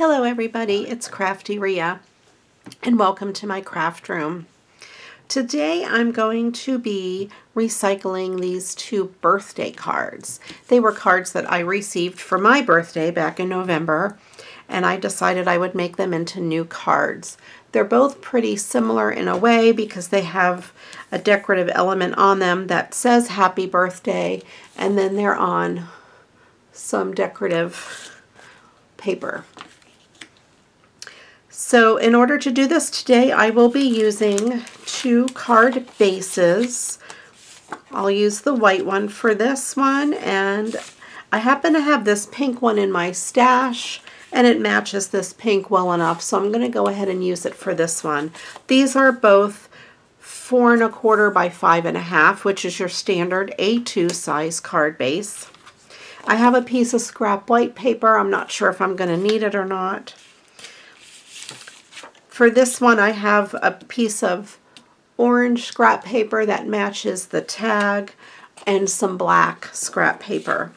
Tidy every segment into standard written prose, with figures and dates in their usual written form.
Hello everybody, it's CraftyRia and welcome to my craft room. Today I'm going to be recycling these two birthday cards. They were cards that I received for my birthday back in November, and I decided I would make them into new cards. They're both pretty similar in a way because they have a decorative element on them that says happy birthday, and then they're on some decorative paper. So in order to do this today, I will be using two card bases. I'll use the white one for this one, and I happen to have this pink one in my stash, and it matches this pink well enough, so I'm going to go ahead and use it for this one. These are both 4 1/4 by 5 1/2, which is your standard A2 size card base. I have a piece of scrap white paper. I'm not sure if I'm going to need it or not. For this one, I have a piece of orange scrap paper that matches the tag and some black scrap paper.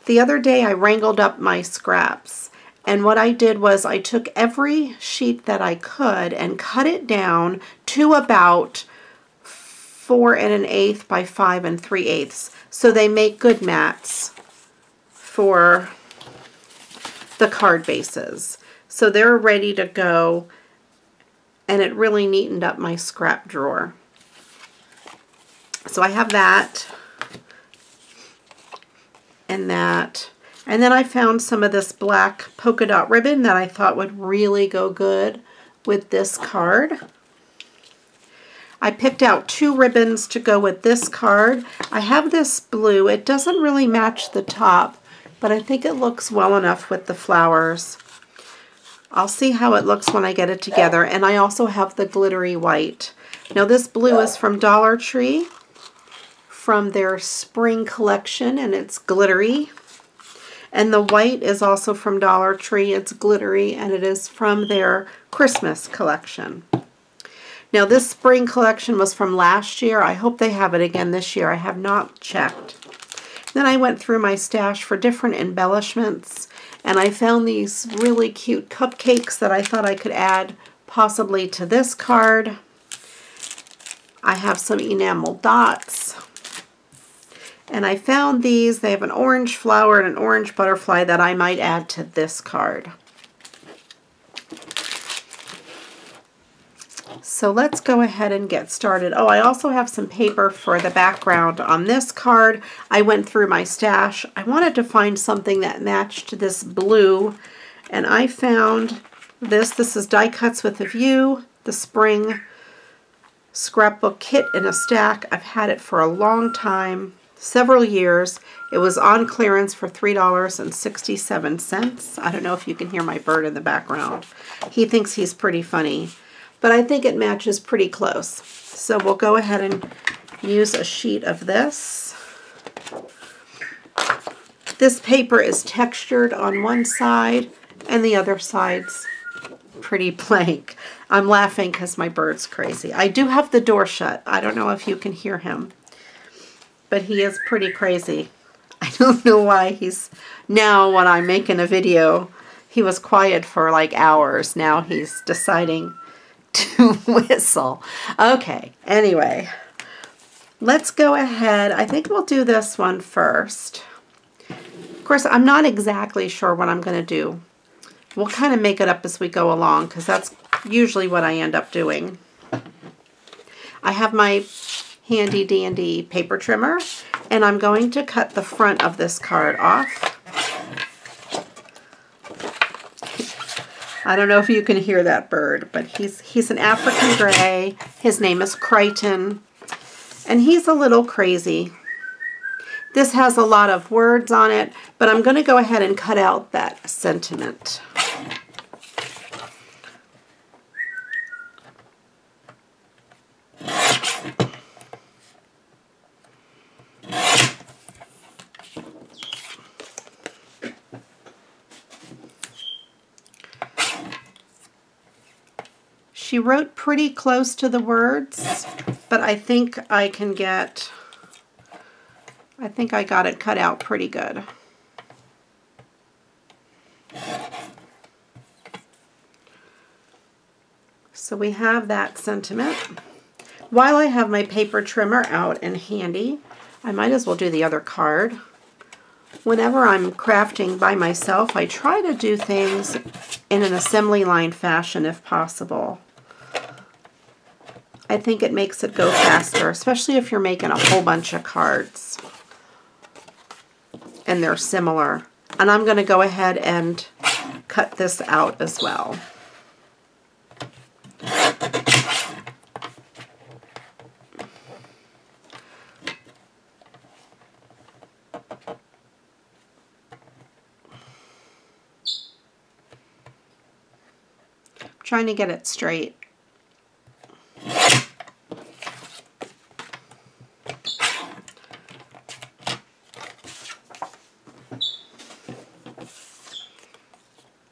The other day, I wrangled up my scraps, and what I did was I took every sheet that I could and cut it down to about 4 1/8 by 5 3/8, so they make good mats for the card bases. So they're ready to go, and it really neatened up my scrap drawer. So I have that and that. And then I found some of this black polka dot ribbon that I thought would really go good with this card. I picked out 2 ribbons to go with this card. I have this blue. It doesn't really match the top, but I think it looks well enough with the flowers. I'll see how it looks when I get it together. And I also have the glittery white. Now this blue is from Dollar Tree, from their spring collection, and it's glittery. And the white is also from Dollar Tree. It's glittery, and it is from their Christmas collection. Now this spring collection was from last year. I hope they have it again this year. I have not checked. Then I went through my stash for different embellishments, and I found these really cute cupcakes that I thought I could add possibly to this card. I have some enamel dots, and I found these. They have an orange flower and an orange butterfly that I might add to this card. So let's go ahead and get started. Oh, I also have some paper for the background on this card. I went through my stash. I wanted to find something that matched this blue, and I found this. This is Die Cuts with a View, the spring scrapbook kit in a stack. I've had it for a long time, several years. It was on clearance for $3.67. I don't know if you can hear my bird in the background. He thinks he's pretty funny, but I think it matches pretty close. So we'll go ahead and use a sheet of this. This paper is textured on one side, and the other side's pretty blank. I'm laughing because my bird's crazy. I do have the door shut. I don't know if you can hear him, but he is pretty crazy. I don't know why he's, now when I'm making a video, he was quiet for like hours. Now he's deciding to whistle. Okay, anyway, let's go ahead. I think we'll do this one first. Of course, I'm not exactly sure what I'm going to do. We'll kind of make it up as we go along, because that's usually what I end up doing. I have my handy dandy paper trimmer, and I'm going to cut the front of this card off. I don't know if you can hear that bird, but he's an African Grey. His name is Kryten, and he's a little crazy. This has a lot of words on it, but I'm going to go ahead and cut out that sentiment. She wrote pretty close to the words, but I think I can get, I think I got it cut out pretty good. So we have that sentiment. While I have my paper trimmer out and handy, I might as well do the other card. Whenever I'm crafting by myself, I try to do things in an assembly line fashion if possible. I think it makes it go faster, especially if you're making a whole bunch of cards and they're similar. And I'm going to go ahead and cut this out as well. Trying to get it straight.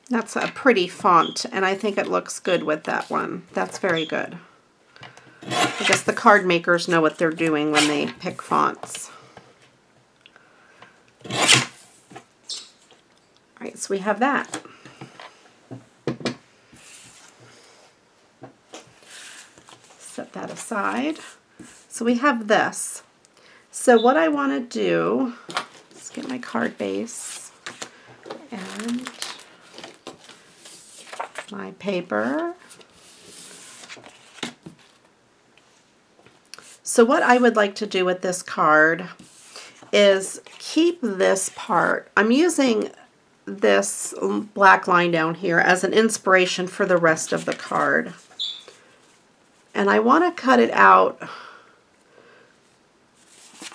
That's a pretty font, and I think it looks good with that one. That's very good. I guess the card makers know what they're doing when they pick fonts. All right, so we have that. Set that aside. So we have this. So what I want to do, let's get my card base and my paper. So what I would like to do with this card is keep this part. I'm using this black line down here as an inspiration for the rest of the card. And I want to cut it out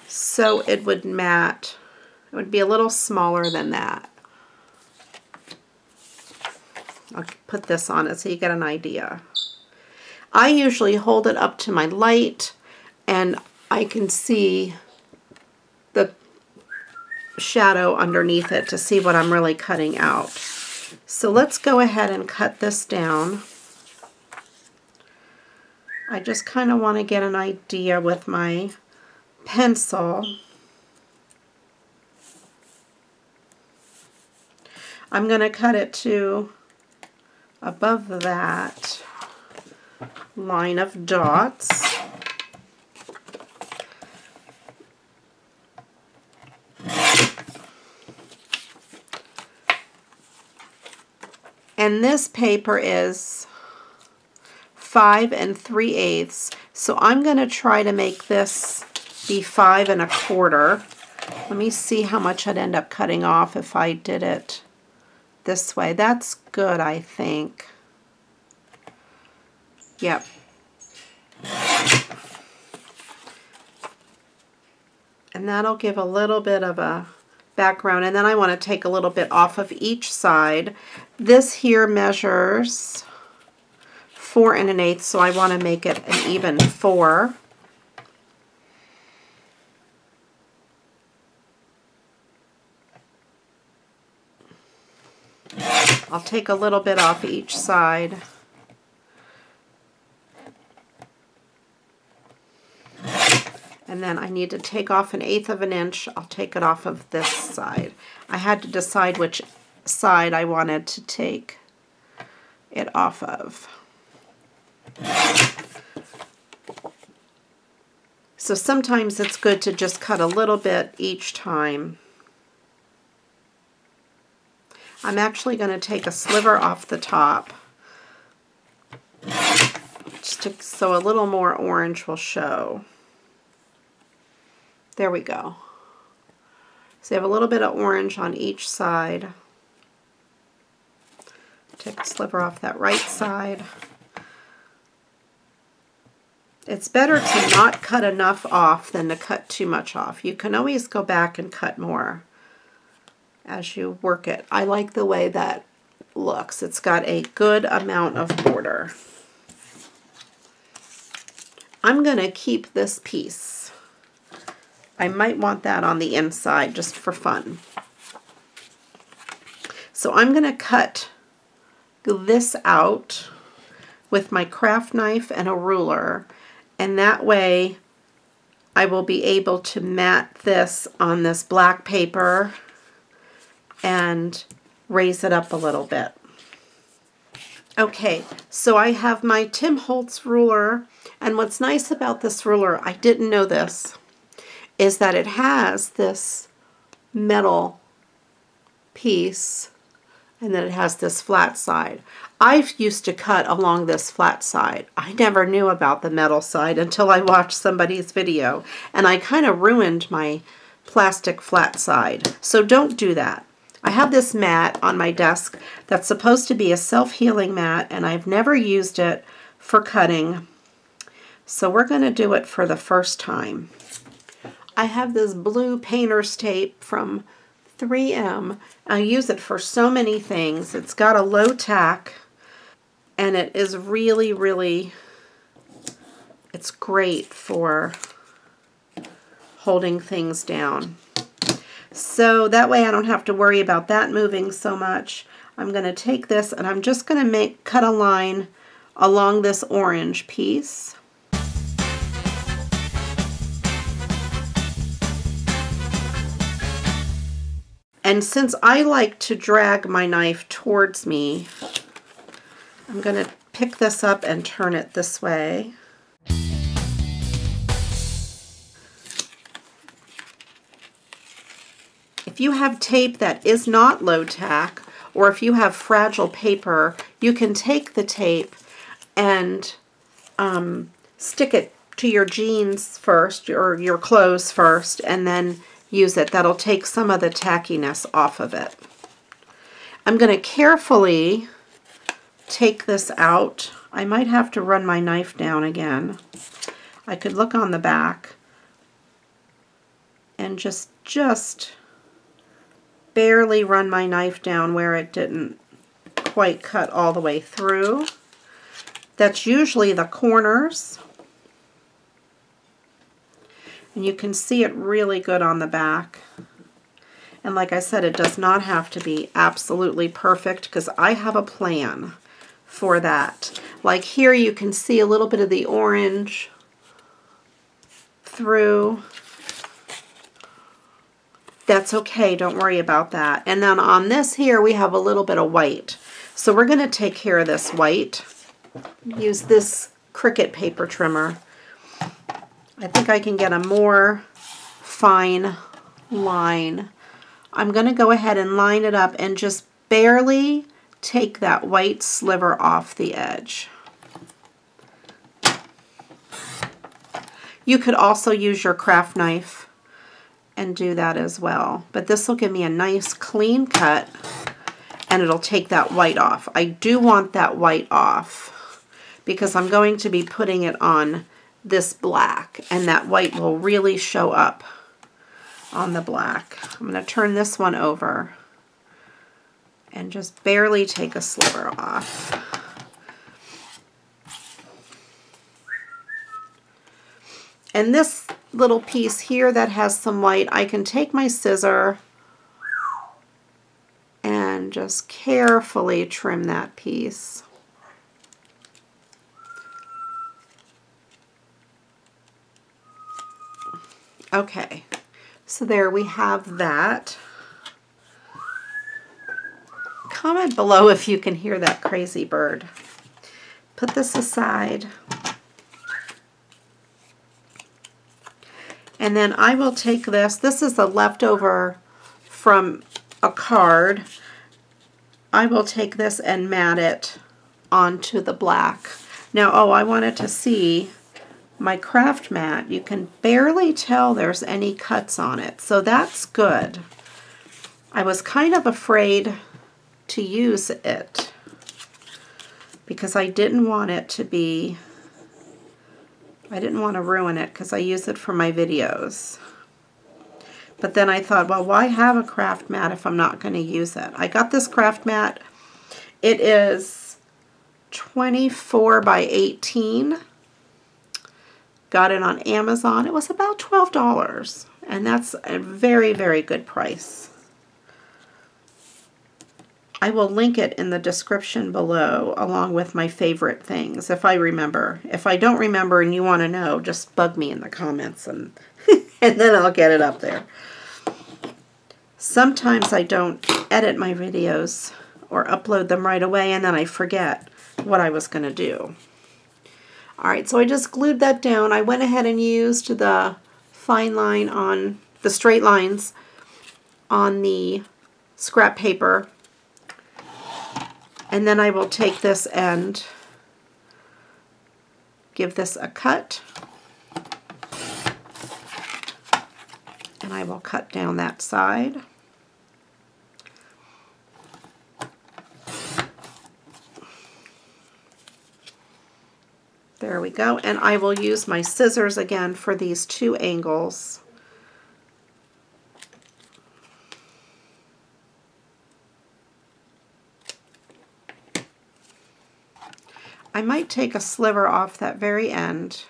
so it would mat. It would be a little smaller than that. I'll put this on it so you get an idea. I usually hold it up to my light and I can see the shadow underneath it to see what I'm really cutting out. So let's go ahead and cut this down. I just kind of want to get an idea with my pencil. I'm going to cut it to above that line of dots. And this paper is 5 3/8, so I'm going to try to make this be 5 1/4. Let me see how much I'd end up cutting off if I did it this way. That's good, I think. Yep. And that'll give a little bit of a background, and then I want to take a little bit off of each side. This here measures 4 1/8, so I want to make it an even 4. I'll take a little bit off each side. And then I need to take off 1/8 of an inch. I'll take it off of this side. I had to decide which side I wanted to take it off of. So sometimes it's good to just cut a little bit each time. I'm actually going to take a sliver off the top just so a little more orange will show. There we go. So you have a little bit of orange on each side. Take a sliver off that right side. It's better to not cut enough off than to cut too much off. You can always go back and cut more as you work it. I like the way that looks. It's got a good amount of border. I'm going to keep this piece. I might want that on the inside just for fun. So I'm going to cut this out with my craft knife and a ruler, and that way I will be able to mat this on this black paper and raise it up a little bit. Okay, so I have my Tim Holtz ruler, and what's nice about this ruler, I didn't know this, is that it has this metal piece and then it has this flat side. I used to cut along this flat side. I never knew about the metal side until I watched somebody's video, and I kind of ruined my plastic flat side. So don't do that. I have this mat on my desk that's supposed to be a self-healing mat, and I've never used it for cutting. So we're going to do it for the first time. I have this blue painter's tape from 3M. I use it for so many things. It's got a low tack, and it is really, really, it's great for holding things down. So that way I don't have to worry about that moving so much. I'm going to take this and I'm just going to cut a line along this orange piece. And since I like to drag my knife towards me, I'm going to pick this up and turn it this way. If you have tape that is not low tack, or if you have fragile paper, you can take the tape and stick it to your jeans first, or your clothes first, and then use it. That'll take some of the tackiness off of it. I'm going to carefully take this out. I might have to run my knife down again. I could look on the back and just barely run my knife down where it didn't quite cut all the way through. That's usually the corners. And you can see it really good on the back. And like I said, it does not have to be absolutely perfect because I have a plan for that. Like here you can see a little bit of the orange through. That's okay, don't worry about that. And then on this here we have a little bit of white. So we're going to take care of this white. Use this Cricut paper trimmer. I think I can get a more fine line. I'm going to go ahead and line it up and just barely take that white sliver off the edge. You could also use your craft knife and do that as well. But this will give me a nice clean cut and it'll take that white off. I do want that white off because I'm going to be putting it on this black, and that white will really show up on the black. I'm going to turn this one over and just barely take a sliver off. And this little piece here that has some white, I can take my scissor and just carefully trim that piece. Okay, so there we have that. Comment below if you can hear that crazy bird. Put this aside. And then I will take this. This is a leftover from a card. I will take this and mat it onto the black. Now, oh, I wanted to see my craft mat. You can barely tell there's any cuts on it, so that's good. I was kind of afraid to use it because I didn't want it to be, I didn't want to ruin it because I use it for my videos. But then I thought, well, why have a craft mat if I'm not going to use it? I got this craft mat. It is 24 by 18. Got it on Amazon. It was about $12, and that's a very, very good price. I will link it in the description below along with my favorite things if I remember. If I don't remember and you want to know, just bug me in the comments and, and then I'll get it up there. Sometimes I don't edit my videos or upload them right away and then I forget. what I was going to do. All right, so I just glued that down. I went ahead and used the fine line on the straight lines on the scrap paper. And then I will take this and give this a cut. And I will cut down that side. There we go. And I will use my scissors again for these two angles. I might take a sliver off that very end.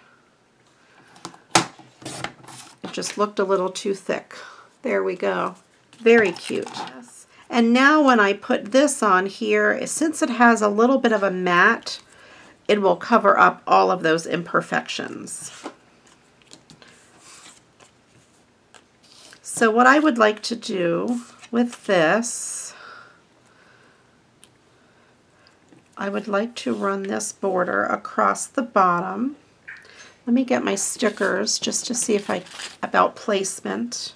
It just looked a little too thick. There we go. Very cute. Yes. And now when I put this on here, since it has a little bit of a matte, it will cover up all of those imperfections. So what I would like to do with this, I would like to run this border across the bottom. Let me get my stickers just to see if about placement.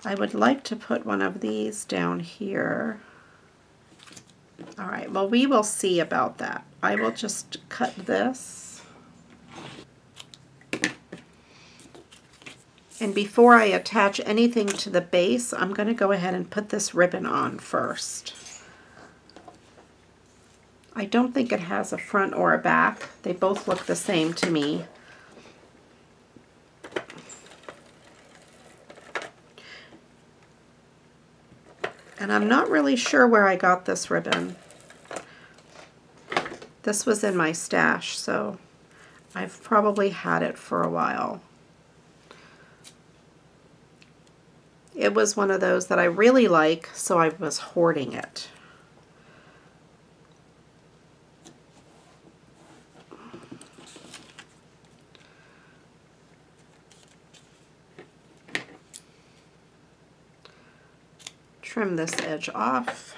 I would like to put one of these down here. All right, well, we will see about that. I will just cut this. And before I attach anything to the base, I'm going to go ahead and put this ribbon on first. I don't think it has a front or a back. They both look the same to me. And I'm not really sure where I got this ribbon. This was in my stash, so I've probably had it for a while. It was one of those that I really like, so I was hoarding it. Trim this edge off.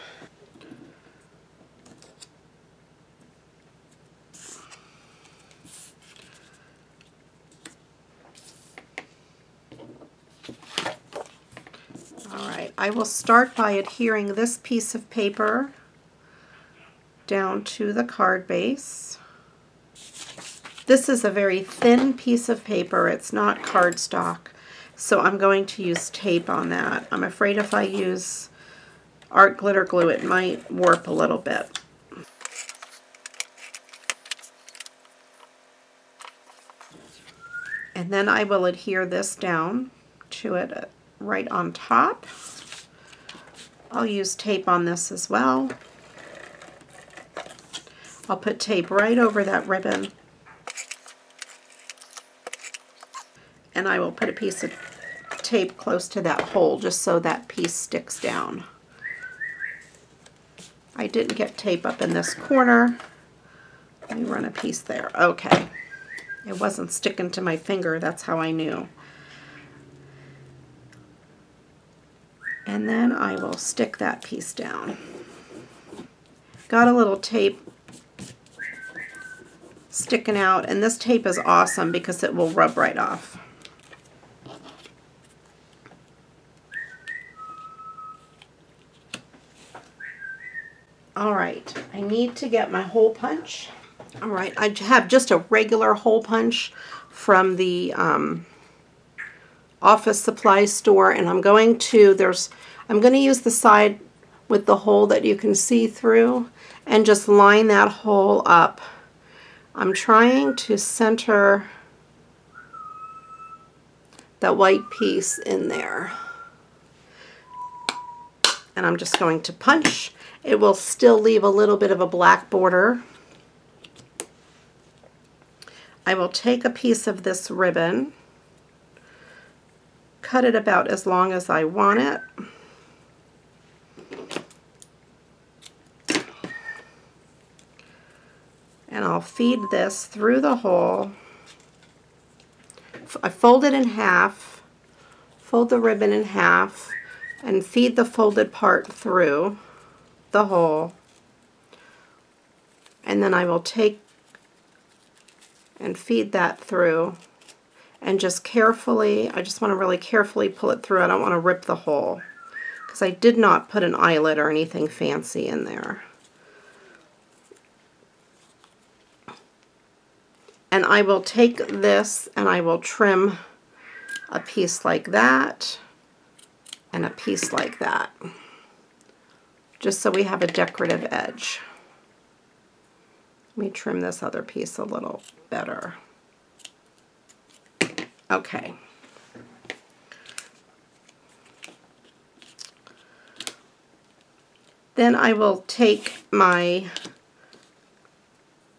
Alright, I will start by adhering this piece of paper down to the card base. This is a very thin piece of paper, it's not cardstock, so I'm going to use tape on that. I'm afraid if I use art glitter glue it might warp a little bit. And then I will adhere this down to it right on top. I'll use tape on this as well. I'll put tape right over that ribbon. And I will put a piece of tape close to that hole just so that piece sticks down. I didn't get tape up in this corner. Let me run a piece there. Okay. It wasn't sticking to my finger, that's how I knew. And then I will stick that piece down. Got a little tape sticking out, and this tape is awesome because it will rub right off. Alright, I need to get my hole punch. Alright, I have just a regular hole punch from the office supply store, and I'm going to use the side with the hole that you can see through and just line that hole up. I'm trying to center that white piece in there. And I'm just going to punch. It will still leave a little bit of a black border. I will take a piece of this ribbon, cut it about as long as I want it. And I'll feed this through the hole. I fold it in half, fold the ribbon in half, and feed the folded part through the hole. And then I will take and feed that through, and just carefully, I just want to really carefully pull it through. I don't want to rip the hole, because I did not put an eyelet or anything fancy in there. And I will take this and I will trim a piece like that and a piece like that, just so we have a decorative edge. Let me trim this other piece a little better. Okay. Then I will take my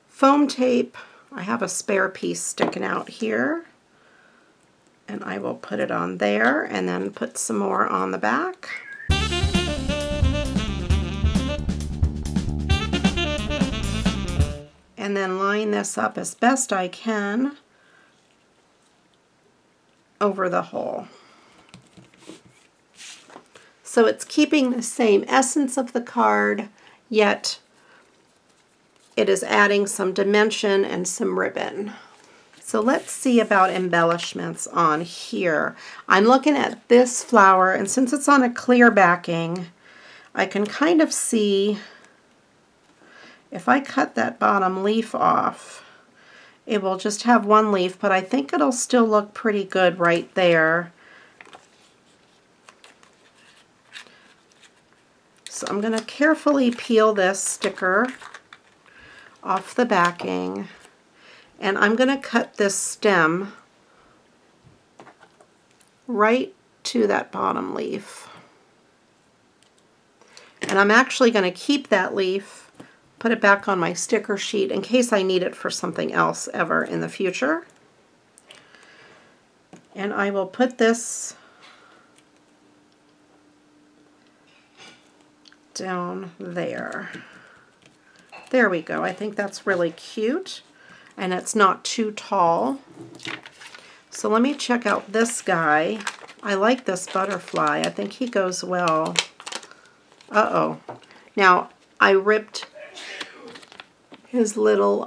foam tape. I have a spare piece sticking out here, and I will put it on there and then put some more on the back. And then line this up as best I can over the hole. So it's keeping the same essence of the card, yet it is adding some dimension and some ribbon. So let's see about embellishments on here. I'm looking at this flower, and since it's on a clear backing, I can kind of see, if I cut that bottom leaf off, it will just have one leaf, but I think it'll still look pretty good right there. So I'm going to carefully peel this sticker off the backing, and I'm going to cut this stem right to that bottom leaf. And I'm actually going to keep that leaf, put it back on my sticker sheet in case I need it for something else ever in the future. And I will put this down there. There we go. I think that's really cute, and it's not too tall. So let me check out this guy. I like this butterfly. I think he goes well. Uh-oh. Now, I ripped his little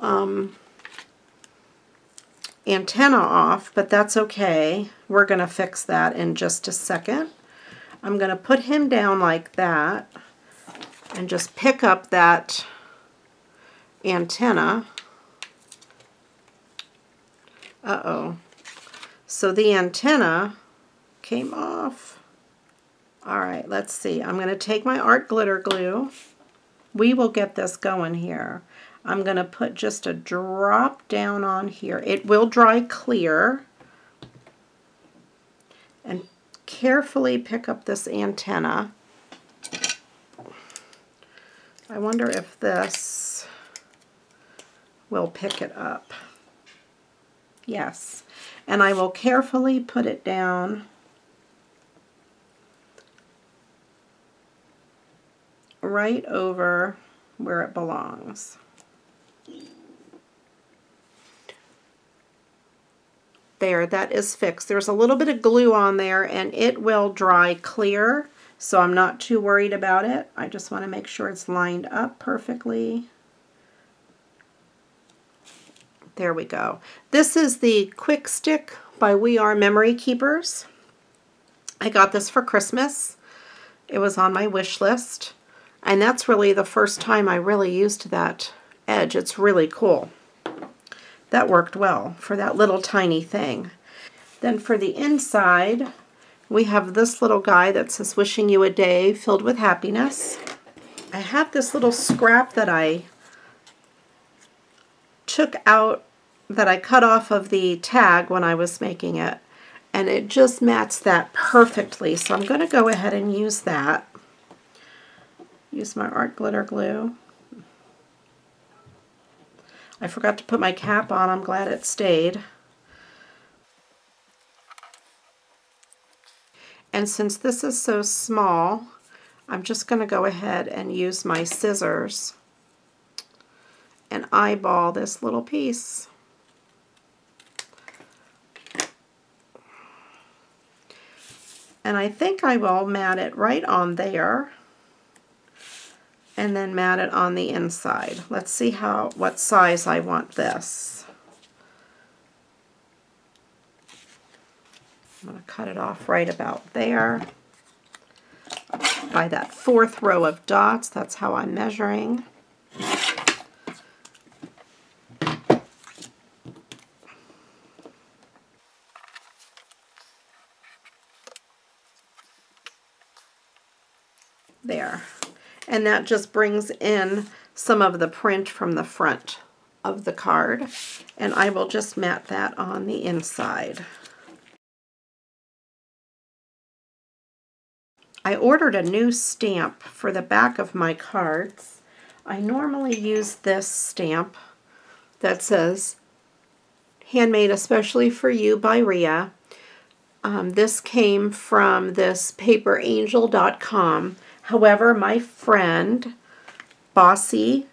antenna off, but that's okay. We're going to fix that in just a second. I'm going to put him down like that and just pick up that antenna. Uh-oh. So the antenna came off. All right, let's see. I'm going to take my art glitter glue. We will get this going here. I'm going to put just a drop down on here. It will dry clear. And carefully pick up this antenna. I wonder if this will pick it up. Yes. And I will carefully put it down right over where it belongs. There, that is fixed. There's a little bit of glue on there, and it will dry clear, so I'm not too worried about it. I just want to make sure it's lined up perfectly. There we go. This is the Quick Stick by We Are Memory Keepers. I got this for Christmas. It was on my wish list, and that's really the first time I really used that edge. It's really cool. That worked well for that little tiny thing. Then for the inside, we have this little guy that says, "Wishing you a day filled with happiness." I have this little scrap that I took out, that I cut off of the tag when I was making it, and it just matched that perfectly. So I'm going to go ahead and use that. Use my art glitter glue. I forgot to put my cap on. I'm glad it stayed. And since this is so small, I'm just going to go ahead and use my scissors and eyeball this little piece. And I think I will mat it right on there and then mat it on the inside. Let's see what size I want this. I'm going to cut it off right about there. By that 4th row of dots, that's how I'm measuring. There. And that just brings in some of the print from the front of the card. And I will just mat that on the inside. I ordered a new stamp for the back of my cards. I normally use this stamp that says, "Handmade especially for you by Ria." This came from this paperangel.com. However, my friend, Joscie,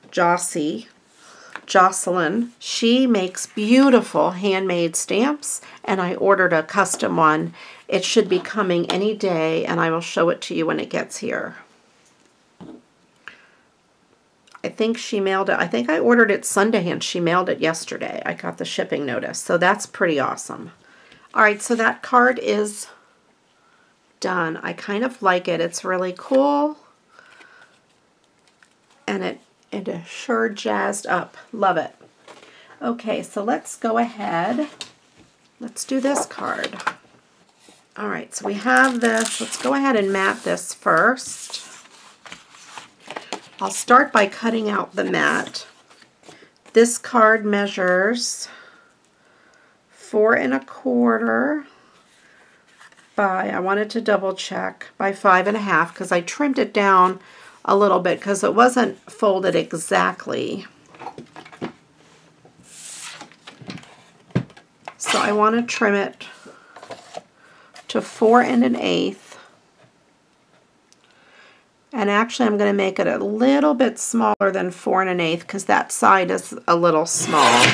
Jocelyn, she makes beautiful handmade stamps, and I ordered a custom one. It should be coming any day, and I will show it to you when it gets here. I think she mailed it. I think I ordered it Sunday, and she mailed it yesterday. I got the shipping notice, so that's pretty awesome. All right, so that card is done. I kind of like it. It's really cool, and it is sure jazzed up. Love it. Okay, so let's go ahead. Let's do this card. All right, so we have this. Let's go ahead and mat this first. I'll start by cutting out the mat. This card measures 4 1/4 by, I wanted to double check, by 5 1/2 because I trimmed it down a little bit because it wasn't folded exactly. So I want to trim it to 4 1/8. And actually I'm going to make it a little bit smaller than 4 1/8 because that side is a little small.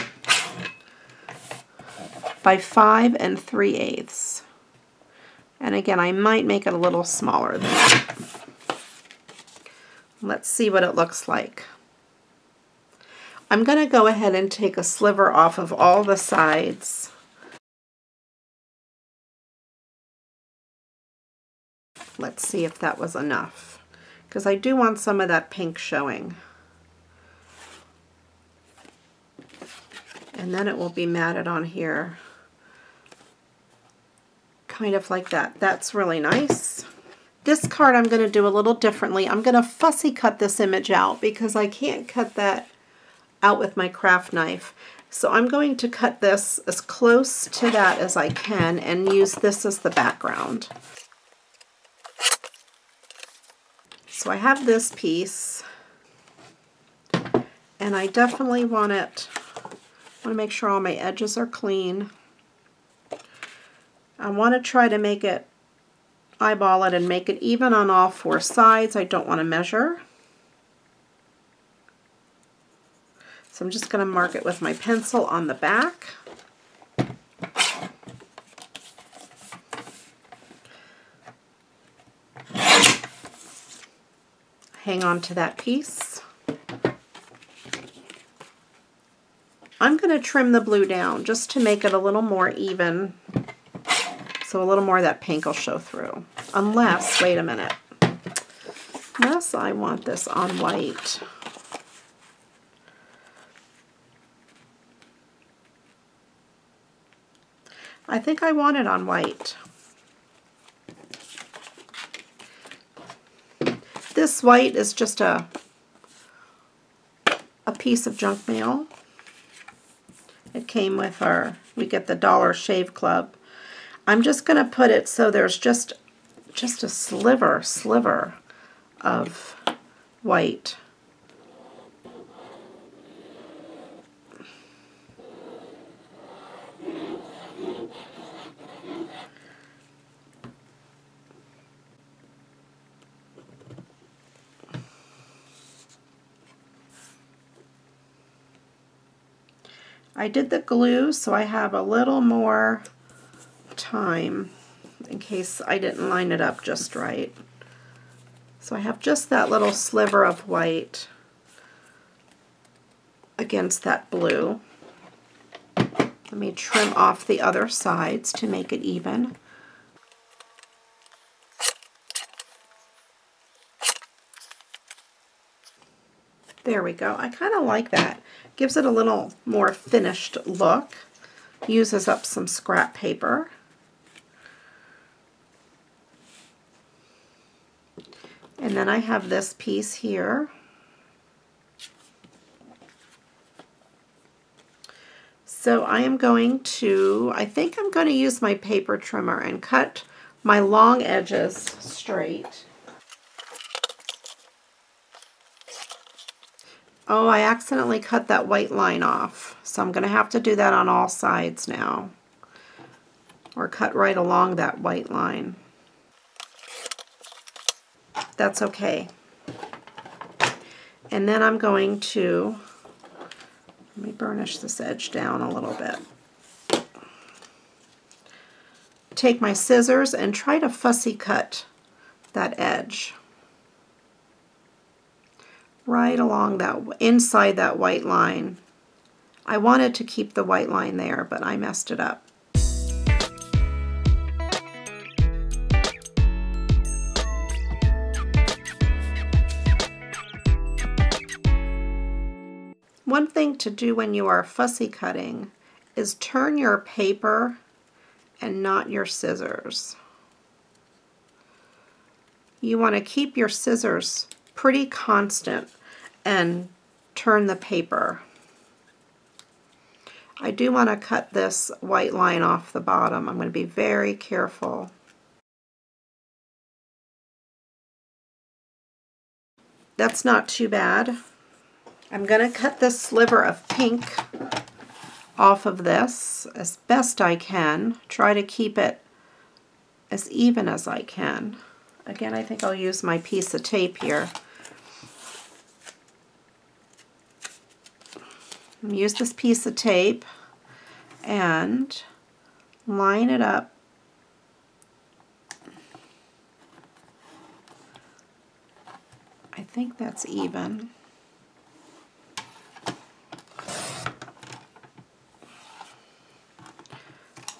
By 5 3/8. And again, I might make it a little smaller than that. Let's see what it looks like. I'm going to go ahead and take a sliver off of all the sides. Let's see if that was enough, because I do want some of that pink showing. And then it will be matted on here, kind of like that. That's really nice. This card I'm going to do a little differently. I'm going to fussy cut this image out because I can't cut that out with my craft knife. So I'm going to cut this as close to that as I can and use this as the background. So I have this piece, and I definitely want to make sure all my edges are clean. I want to try to make it, eyeball it and make it even on all 4 sides. I don't want to measure. So I'm just going to mark it with my pencil on the back. Hang on to that piece. I'm going to trim the blue down just to make it a little more even, so a little more of that pink will show through. Unless, wait a minute, unless I want this on white. I think I want it on white. This white is just a piece of junk mail. It came with we get the Dollar Shave Club. I'm just going to put it so there's just a sliver of white. I did the glue so I have a little more time in case I didn't line it up just right. So I have just that little sliver of white against that blue. Let me trim off the other sides to make it even. There we go. I kind of like that. Gives it a little more finished look. Uses up some scrap paper. And then I have this piece here. So I am going to, I think I'm going to use my paper trimmer and cut my long edges straight. Oh, I accidentally cut that white line off. So I'm going to have to do that on all sides now. Or cut right along that white line. That's okay. And then I'm going to, let me burnish this edge down a little bit. Take my scissors and try to fussy cut that edge. Right along that, inside that white line. I wanted to keep the white line there, but I messed it up. One thing to do when you are fussy cutting is turn your paper and not your scissors. You want to keep your scissors pretty constant and turn the paper. I do want to cut this white line off the bottom. I'm going to be very careful. That's not too bad. I'm going to cut this sliver of pink off of this as best I can. Try to keep it as even as I can. Again, I think I'll use my piece of tape here. Use this piece of tape and line it up I think that's even.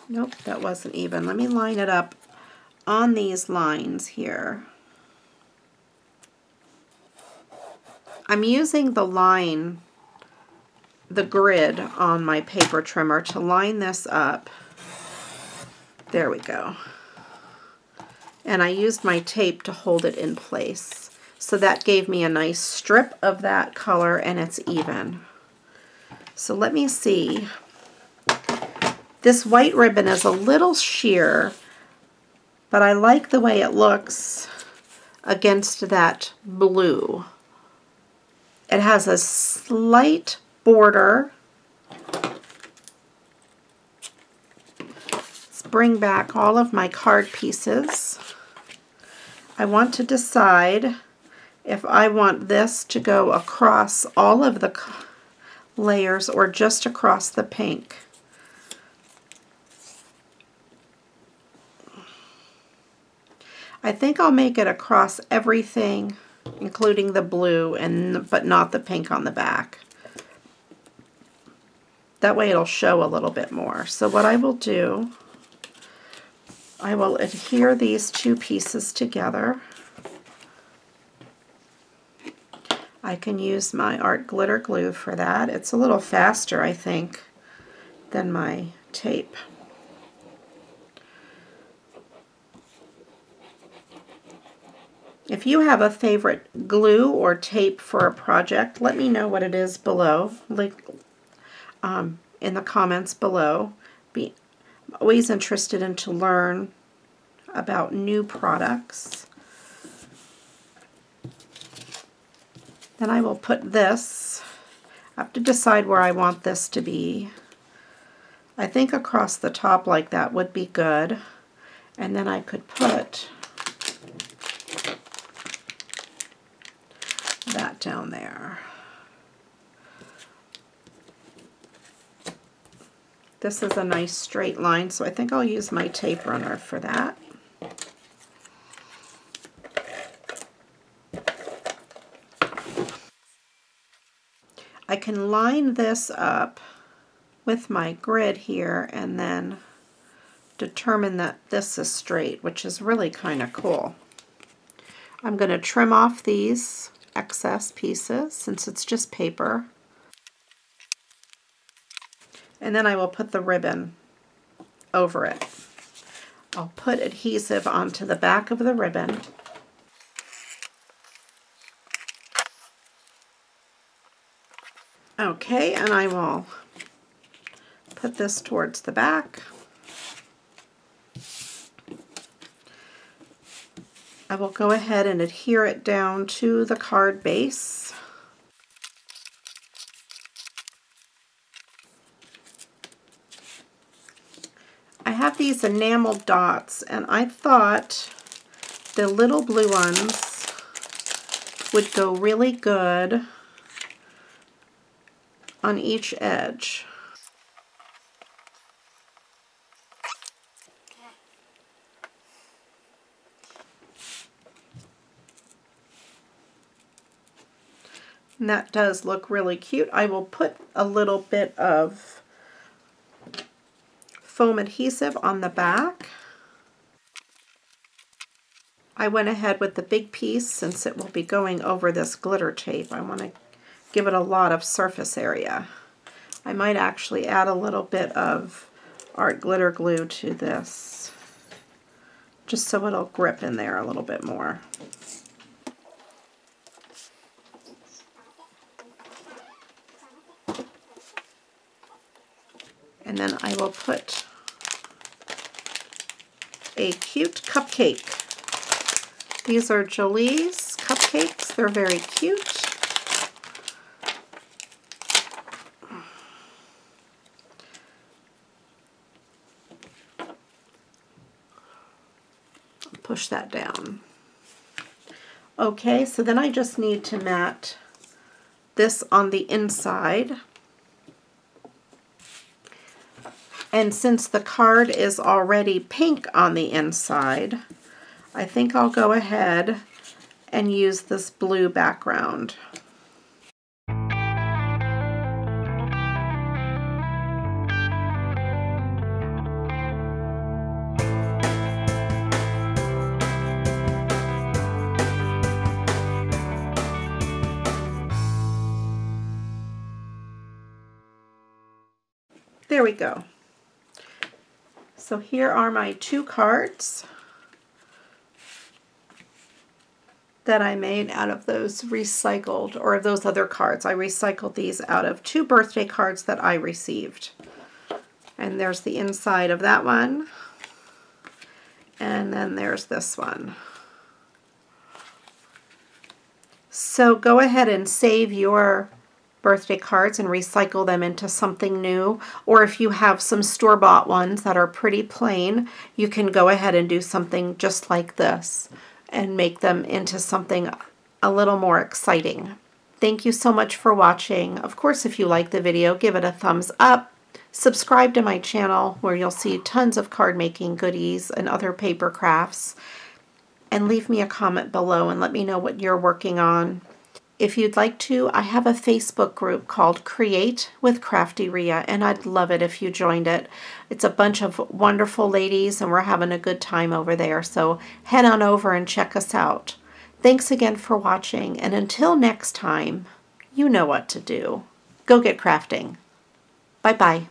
Nope, that wasn't even. Let me line it up on these lines here. I'm using the line, the grid on my paper trimmer to line this up. There we go. And I used my tape to hold it in place. So that gave me a nice strip of that color and it's even. So let me see. This white ribbon is a little sheer, but I like the way it looks against that blue. It has a slight border. Let's bring back all of my card pieces. I want to decide if I want this to go across all of the layers or just across the pink. I think I'll make it across everything, including the blue, but not the pink on the back. That way it'll show a little bit more. So what I will do, I will adhere these two pieces together. I can use my art glitter glue for that. It's a little faster, I think, than my tape. If you have a favorite glue or tape for a project, let me know what it is below, in the comments below. I'm always interested to learn about new products. Then I will put this, I have to decide where I want this to be. I think across the top like that would be good. And then I could put that down there. This is a nice straight line, so I think I'll use my tape runner for that. can line this up with my grid here and then determine that this is straight, which is really kind of cool. I'm going to trim off these excess pieces since it's just paper. And then I will put the ribbon over it. I'll put adhesive onto the back of the ribbon. Okay, and I will put this towards the back. I will go ahead and adhere it down to the card base. I have these enameled dots, and I thought the little blue ones would go really good on each edge. And that does look really cute. I will put a little bit of foam adhesive on the back. I went ahead with the big piece since it will be going over this glitter tape. I want to give it a lot of surface area. I might actually add a little bit of art glitter glue to this, just so it'll grip in there a little bit more. And then I will put a cute cupcake. These are Jossie's cupcakes. They're very cute. Push that down. Okay, so then I just need to mat this on the inside. And since the card is already pink on the inside, I think I'll go ahead and use this blue background. There we go. So here are my two cards that I made out of those recycled, or those other cards. I recycled these out of 2 birthday cards that I received. And there's the inside of that one. And then there's this one. So go ahead and save your birthday cards and recycle them into something new, or if you have some store-bought ones that are pretty plain, you can go ahead and do something just like this and make them into something a little more exciting. Thank you so much for watching. Of course, if you like the video, give it a thumbs up. Subscribe to my channel where you'll see tons of card making goodies and other paper crafts, and leave me a comment below and let me know what you're working on. If you'd like to, I have a Facebook group called Create with CraftyRia, and I'd love it if you joined it. It's a bunch of wonderful ladies, and we're having a good time over there, so head on over and check us out. Thanks again for watching, and until next time, you know what to do. Go get crafting. Bye-bye.